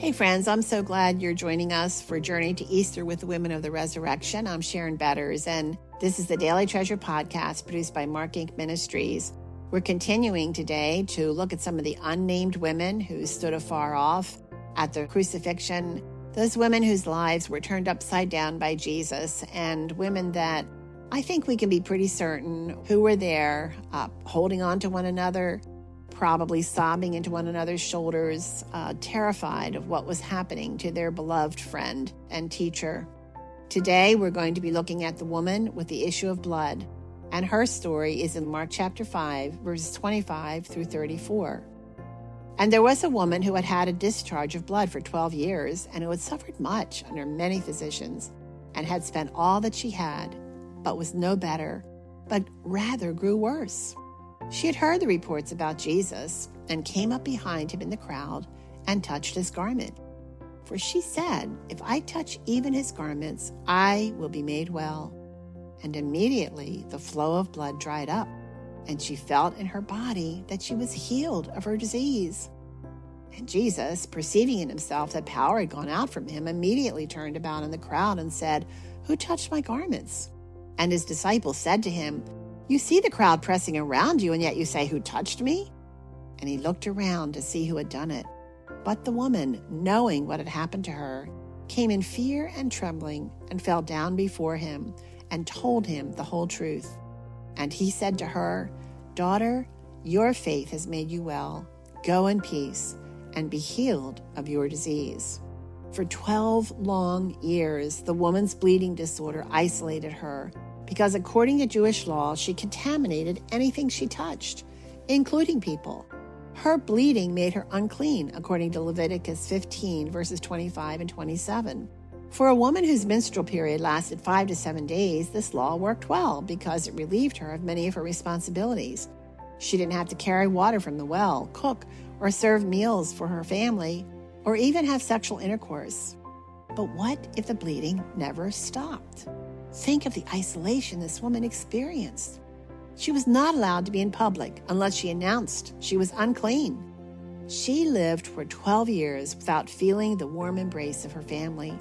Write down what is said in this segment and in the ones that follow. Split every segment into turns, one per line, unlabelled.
Hey friends, I'm so glad you're joining us for Journey to Easter with the Women of the Resurrection. I'm Sharon Betters, and this is the Daily Treasure podcast produced by Mark Inc. Ministries. We're continuing today to look at some of the unnamed women who stood afar off at the crucifixion, those women whose lives were turned upside down by Jesus, and women that I think we can be pretty certain who were there, holding on to one another, probably sobbing into one another's shoulders, terrified of what was happening to their beloved friend and teacher. Today, we're going to be looking at the woman with the issue of blood, and her story is in Mark chapter 5, verses 25 through 34. And there was a woman who had had a discharge of blood for 12 years, and who had suffered much under many physicians, and had spent all that she had, but was no better, but rather grew worse. She had heard the reports about Jesus and came up behind him in the crowd and touched his garment. For she said, "If I touch even his garments, I will be made well." And immediately the flow of blood dried up, and she felt in her body that she was healed of her disease. And Jesus, perceiving in himself that power had gone out from him, immediately turned about in the crowd and said, "Who touched my garments?" And his disciples said to him, "You see the crowd pressing around you, and yet you say, 'Who touched me?'" And he looked around to see who had done it. But the woman, knowing what had happened to her, came in fear and trembling and fell down before him and told him the whole truth. And he said to her, "Daughter, your faith has made you well. Go in peace and be healed of your disease." For 12 long years, the woman's bleeding disorder isolated her, because according to Jewish law, she contaminated anything she touched, including people. Her bleeding made her unclean, according to Leviticus 15, verses 25 and 27. For a woman whose menstrual period lasted 5 to 7 days, this law worked well because it relieved her of many of her responsibilities. She didn't have to carry water from the well, cook, or serve meals for her family, or even have sexual intercourse. But what if the bleeding never stopped? Think of the isolation this woman experienced. She was not allowed to be in public unless she announced she was unclean. She lived for 12 years without feeling the warm embrace of her family.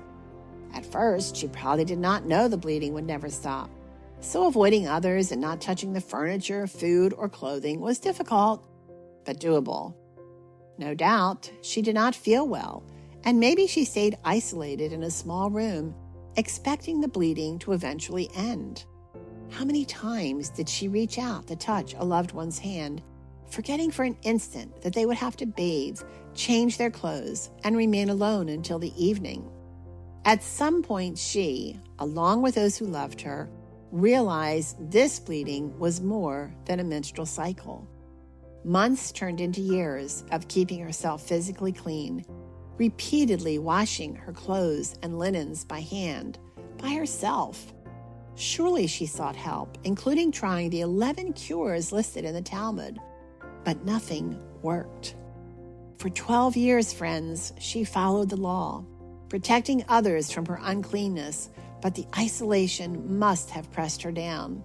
At first, she probably did not know the bleeding would never stop. So avoiding others and not touching the furniture, food, or clothing was difficult, but doable. No doubt, she did not feel well, and maybe she stayed isolated in a small room, expecting the bleeding to eventually end. How many times did she reach out to touch a loved one's hand, forgetting for an instant that they would have to bathe, change their clothes, and remain alone until the evening? At some point, she, along with those who loved her, realized this bleeding was more than a menstrual cycle. Months turned into years of keeping herself physically clean, repeatedly washing her clothes and linens by hand, by herself. Surely she sought help, including trying the 11 cures listed in the Talmud, but nothing worked. For 12 years, friends, she followed the law, protecting others from her uncleanness, but the isolation must have pressed her down.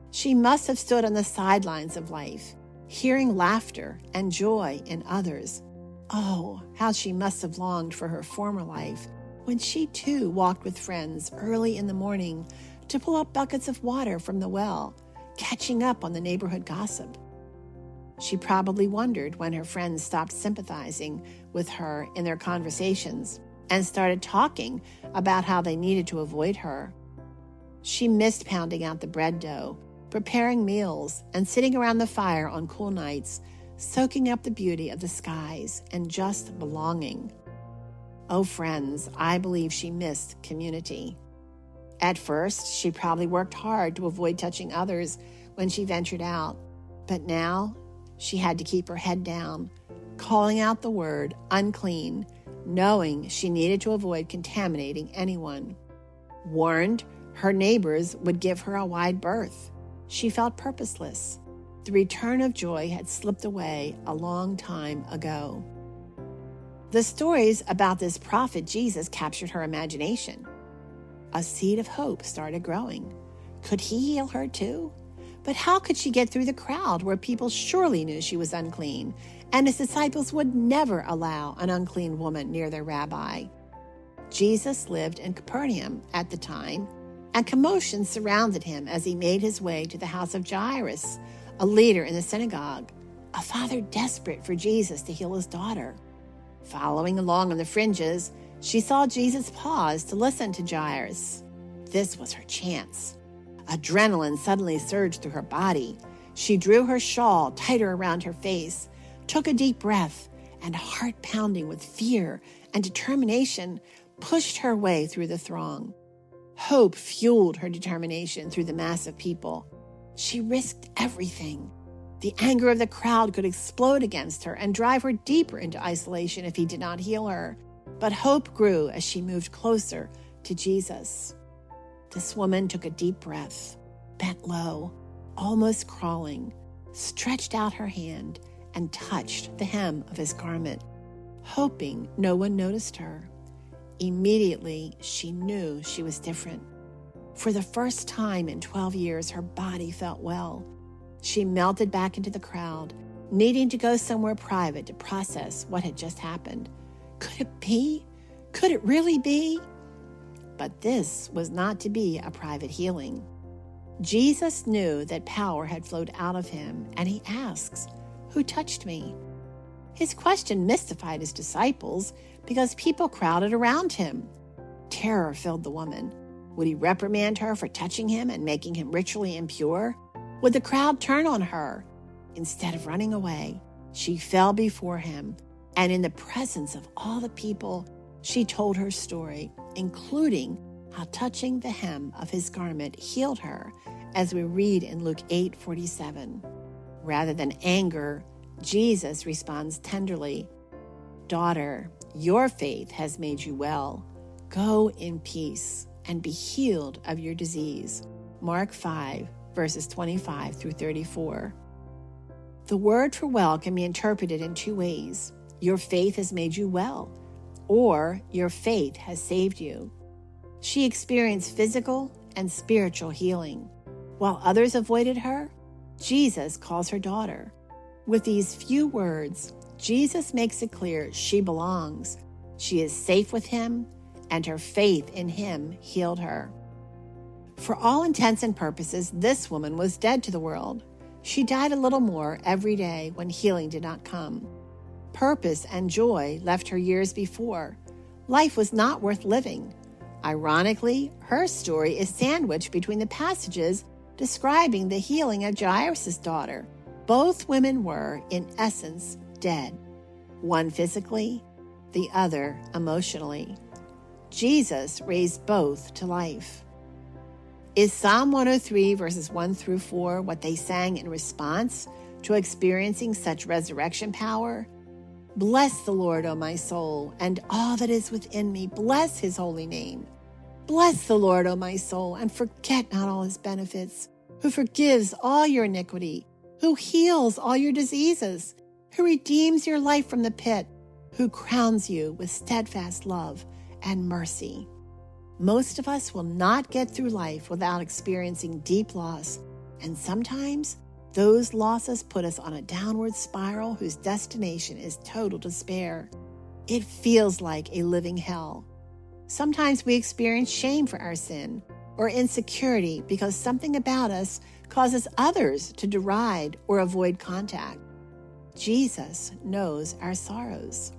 She must have stood on the sidelines of life, hearing laughter and joy in others. Oh, how she must have longed for her former life, when she too walked with friends early in the morning to pull up buckets of water from the well, catching up on the neighborhood gossip. She probably wondered when her friends stopped sympathizing with her in their conversations and started talking about how they needed to avoid her. She missed pounding out the bread dough, preparing meals, and sitting around the fire on cool nights, soaking up the beauty of the skies and just belonging. Oh, friends, I believe she missed community. At first, she probably worked hard to avoid touching others when she ventured out, but now she had to keep her head down, calling out the word unclean, knowing she needed to avoid contaminating anyone. Warned, her neighbors would give her a wide berth. She felt purposeless. The return of joy had slipped away a long time ago. The stories about this prophet Jesus captured her imagination. A seed of hope started growing. Could he heal her too? But how could she get through the crowd where people surely knew she was unclean, and his disciples would never allow an unclean woman near their rabbi? Jesus lived in Capernaum at the time, and commotion surrounded him as he made his way to the house of Jairus, a leader in the synagogue, a father desperate for Jesus to heal his daughter. Following along on the fringes, she saw Jesus pause to listen to Jairus. This was her chance. Adrenaline suddenly surged through her body. She drew her shawl tighter around her face, took a deep breath, and heart pounding with fear and determination, pushed her way through the throng. Hope fueled her determination through the mass of people. She risked everything. The anger of the crowd could explode against her and drive her deeper into isolation if he did not heal her. But hope grew as she moved closer to Jesus. This woman took a deep breath, bent low, almost crawling, stretched out her hand, and touched the hem of his garment, hoping no one noticed her. Immediately, she knew she was different. For the first time in 12 years, her body felt well. She melted back into the crowd, needing to go somewhere private to process what had just happened. Could it be? Could it really be? But this was not to be a private healing. Jesus knew that power had flowed out of him, and he asks, "Who touched me?" His question mystified his disciples because people crowded around him. Terror filled the woman. Would he reprimand her for touching him and making him ritually impure? Would the crowd turn on her? Instead of running away, she fell before him, and in the presence of all the people, she told her story, including how touching the hem of his garment healed her, as we read in Luke 8:47. Rather than anger, Jesus responds tenderly, "Daughter, your faith has made you well. Go in peace and be healed of your disease." Mark 5, verses 25 through 34. The word for well can be interpreted in two ways. Your faith has made you well, or your faith has saved you. She experienced physical and spiritual healing. While others avoided her, Jesus calls her daughter. With these few words, Jesus makes it clear she belongs. She is safe with him, and her faith in him healed her. For all intents and purposes, this woman was dead to the world. She died a little more every day when healing did not come. Purpose and joy left her years before. Life was not worth living. Ironically, her story is sandwiched between the passages describing the healing of Jairus' daughter. Both women were, in essence, dead. One physically, the other emotionally. Jesus raised both to life. Is Psalm 103 verses 1 through 4 what they sang in response to experiencing such resurrection power? Bless the Lord, O my soul, and all that is within me. Bless his holy name. Bless the Lord, O my soul, and forget not all his benefits, who forgives all your iniquity, who heals all your diseases, who redeems your life from the pit, who crowns you with steadfast love and mercy. Most of us will not get through life without experiencing deep loss, and sometimes those losses put us on a downward spiral whose destination is total despair. It feels like a living hell. Sometimes we experience shame for our sin or insecurity because something about us causes others to deride or avoid contact. Jesus knows our sorrows.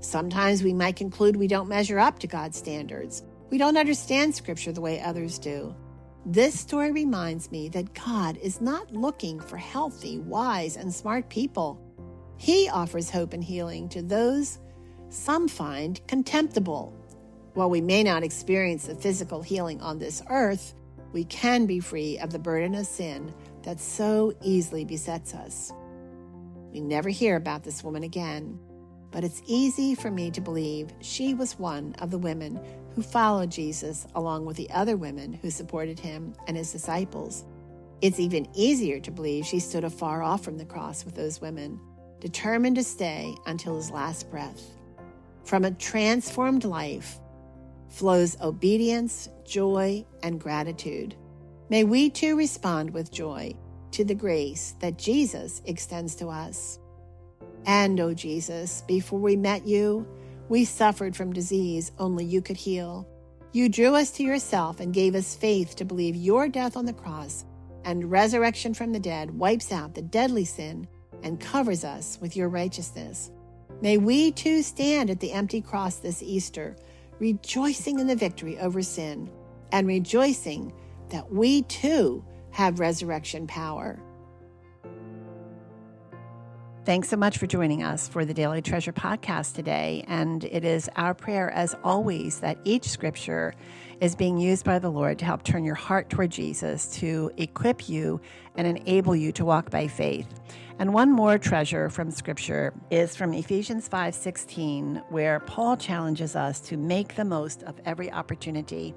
Sometimes we might conclude we don't measure up to God's standards. We don't understand Scripture the way others do. This story reminds me that God is not looking for healthy, wise, and smart people. He offers hope and healing to those some find contemptible. While we may not experience the physical healing on this earth, we can be free of the burden of sin that so easily besets us. We never hear about this woman again, but it's easy for me to believe she was one of the women who followed Jesus along with the other women who supported him and his disciples. It's even easier to believe she stood afar off from the cross with those women, determined to stay until his last breath. From a transformed life flows obedience, joy, and gratitude. May we too respond with joy to the grace that Jesus extends to us. And, oh Jesus, before we met you, we suffered from disease only you could heal. You drew us to yourself and gave us faith to believe your death on the cross and resurrection from the dead wipes out the deadly sin and covers us with your righteousness. May we too stand at the empty cross this Easter, rejoicing in the victory over sin and rejoicing that we too have resurrection power. Thanks so much for joining us for the Daily Treasure podcast today. And it is our prayer, as always, that each scripture is being used by the Lord to help turn your heart toward Jesus, to equip you and enable you to walk by faith. And one more treasure from scripture is from Ephesians 5:16, where Paul challenges us to make the most of every opportunity.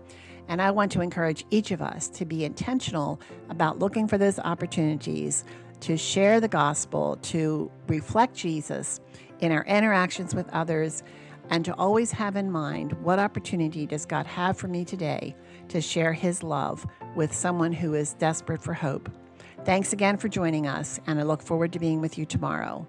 And I want to encourage each of us to be intentional about looking for those opportunities to share the gospel, to reflect Jesus in our interactions with others, and to always have in mind, what opportunity does God have for me today to share his love with someone who is desperate for hope. Thanks again for joining us, and I look forward to being with you tomorrow.